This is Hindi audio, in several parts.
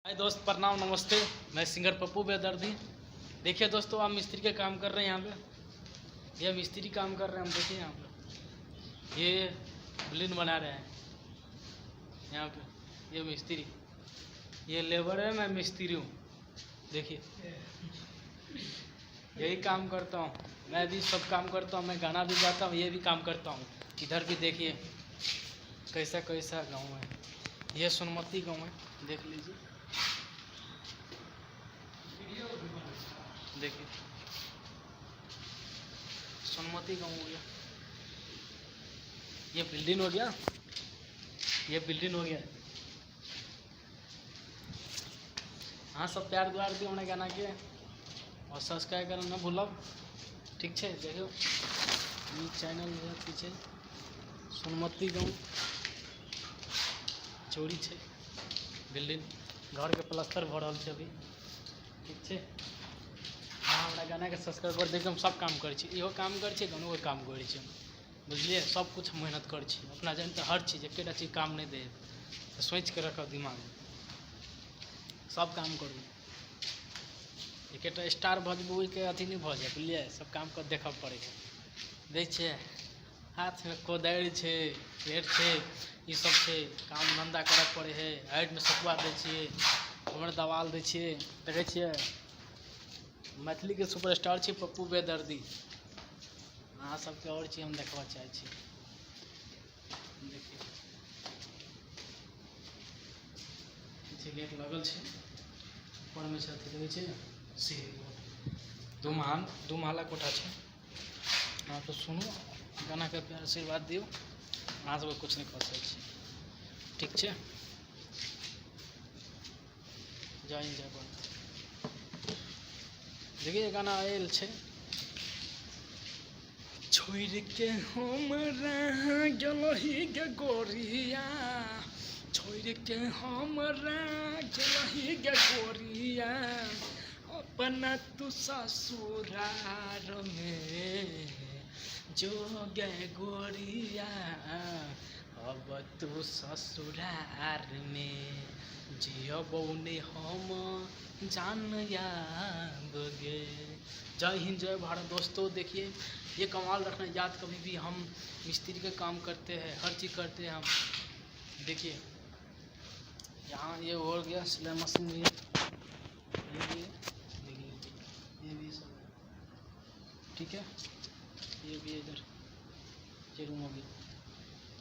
हाय दोस्त, प्रणाम, नमस्ते। मैं सिंगर पप्पू बेदर्दी। देखिए दोस्तों, हम मिस्त्री के काम कर रहे हैं यहाँ पे। ये मिस्त्री काम कर रहे हैं हम। देखिए यहाँ पे ये बिल्डिंग बना रहे हैं यहाँ पे। ये मिस्त्री, ये लेबर है, मैं मिस्त्री हूँ। देखिए यही काम करता हूँ। मैं भी सब काम करता हूँ। मैं गाना भी गाता हूँ, ये भी काम करता हूँ। इधर भी देखिए कैसा कैसा गाँव है। ये सोनमती गाँव है, देख लीजिए। देखिए सोनमती गाँव हो गया। ये बिल्डिंग हो गया, ये बिल्डिंग हो गया। हाँ, सब प्यार दुआर दियो हमने गाना के और सब्सक्राइब करना ना भूलब। ठीक है, देखियो ये चैनल है पीछे सोनमती गाँव चोरी है। बिल्डिंग घर के प्लास्टर भ रहा है अभी। ठीक है, हाँ, हमारा गाना के सब्सक्राइब कर देखिए। हम सब काम कर इहो काम कर गानों के काम कर बुझलिए। सब कुछ मेहनत कर अपना जान तो हर चीज़ एक चीज काम नहीं दे तो सोच के रखब दिमाग में। सब काम करूँ, एक स्टार भजबू के अथी नहीं भ जाए बुझलिए। सब काम कर देखा पड़े। देख छे हाथ में कोदारि है, पेड़ है, ये सब है। काम धंधा करे पड़े है। हाइट में सतुआ दे छिए, हमर दवाल दे छिए। देखे छिए मैथिली के सुपरस्टार छे पप्पू बेदर्दी। अहाँ सबके और चीज हम देखबा चाहे छी। देखिए पीछे गेट लगल छे, ऊपर में से अथी लगे छे सीढ़ी। दू महला कोठा छे। हाँ तो सुनू, गाना के प्यार आशीर्वाद दियो। अहाँ सब कुछ नहीं कर सकै छी। ठीक छे, जय हिंद, जय भारत। देखिए गाना आयल छे। छोड़ के हमरा गेलही गे गोरिया, छोड़ के हमरा गेलही गे गोरिया, अपना तू ससुरार में जो गे गोरिया। अब तू ससुरार में जियबौ ने हम जान याबगे। जय हिंद, जय भारत। दोस्तों देखिए ये कमाल रखना याद, कभी भी हम मिस्त्री का काम करते हैं, हर चीज़ करते हैं हम। देखिए यहाँ ये हो गया सिलाई मशीन भी, ये भी है, देखिए ये भी सब है। ठीक है, ये भी इधर ये रूम हो गया।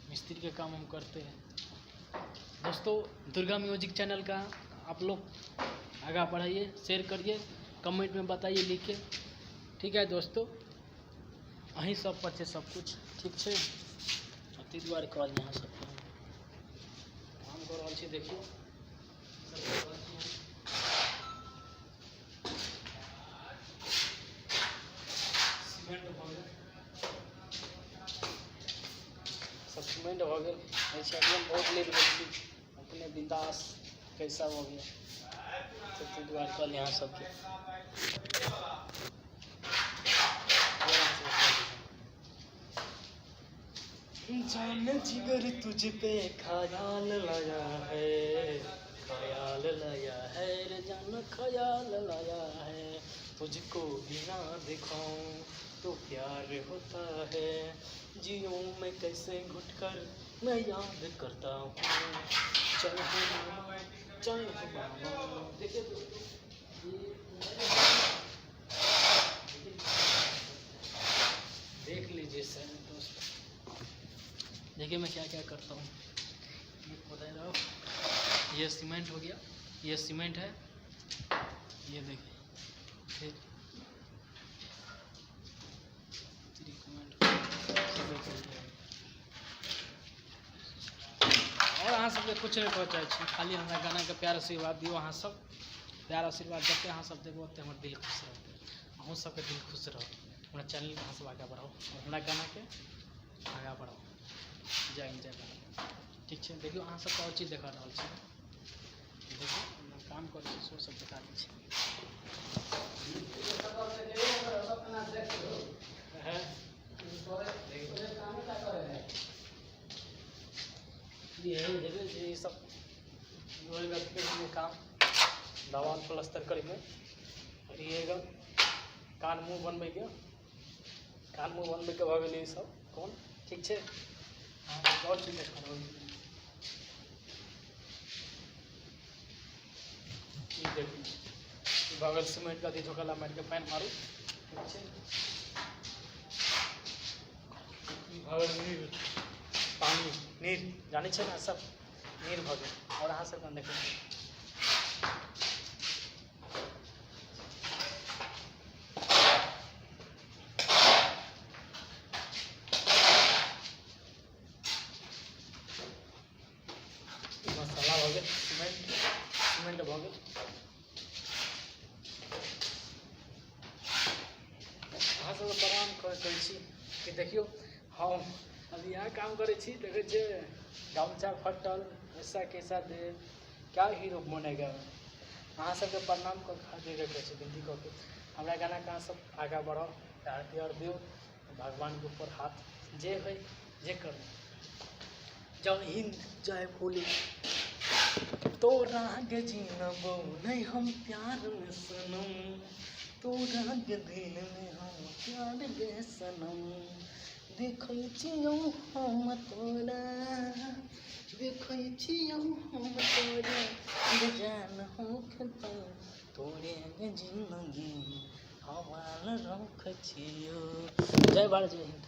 मिस्त्री के काम हम करते हैं दोस्तों। दुर्गा म्यूजिक चैनल का आप लोग आगे बढ़ाइए, शेयर करिए, कमेंट में बताइए लिख के। ठीक है दोस्तों, अहीं सब पर सब कुछ ठीक है। अति दुआरे कल यहाँ सब काम कर रहा छी। देखिए सीमेंट भ गेल, सब सीमेंट भ गेल। बहुत लेट गई अपने बिंदास कैसा हो गया। अति दुआरे कल यहाँ सबके जान जिगर तुझ पे ख्याल लाया है, ख्याल लाया है रे जान, ख्याल लाया है। तुझको बिना दिखाऊं तो प्यार होता है, जियूं मैं कैसे घुटकर मैं याद करता हूँ। चल मामा, चल मामा। देखिए देख लीजिए सर दोस्तों, देखिए मैं क्या क्या करता हूँ। ये पता रहो, ये सीमेंट हो गया, ये सीमेंट है। ये देखिए फिर और अहाँ सबके कुछ नहीं पहुँचाए छी, खाली हमारा गाना के प्यार आशीर्वाद दियो। अहाँ सब प्यार आशीर्वाद जते अहाँ सब देबो ओते हमर दिल खुश रहते। अहूँ सबके दिल खुश रहो। हमारा चैनल के अहाँ सब आगे बढ़ाओ और हमारा गाना के आगे बढ़ाओ। जय हिंद, जय भारत। ठीक है, देखियो अहाँ सबके और चीज़ देखा रहा छे। देखिए काम कर सो सब दिखा दी छे। ये सब काम दवान प्लास्टर करेंगे और ये एगो कान मुँह बनबे के भऽ गेलै सब कौन ठीक है। हाँ और चीज देखिए भऽ गेल सीमेंट का अथी ठोकला मार के पानि मारू ठीक है। भऽ गेल नीर पानी नीर जानी छै ना सब नीर भऽ गेल। और अहाँ सब देखिए मसाला भऽ गेल सीमेंट भऽ गेल। अहाँ सब प्रणाम करै छी कि देखियो हम अभी यहाँ काम करै छी देखै छियै गमछा फटल ऐसा कैसा दे क्या हीरो बनेगा। अहाँ सबके प्रणाम कर खातिर रखै छी विनती कऽ के हमरा गाना कहाँ सब आगा बढ़ो प्यार दियो भगवान के ऊपर हाथ जे है जे करो। जय हिंद जय भोले। तोरा के जीनबो नहीं हम प्यार में सनम तोरा के दिल में हम प्यार में सनम देखै छियौ हम तोरा बेजान हो खेतौ तोरे जिंदगी हवाल रख छियौ। जय भारत जय हिंद।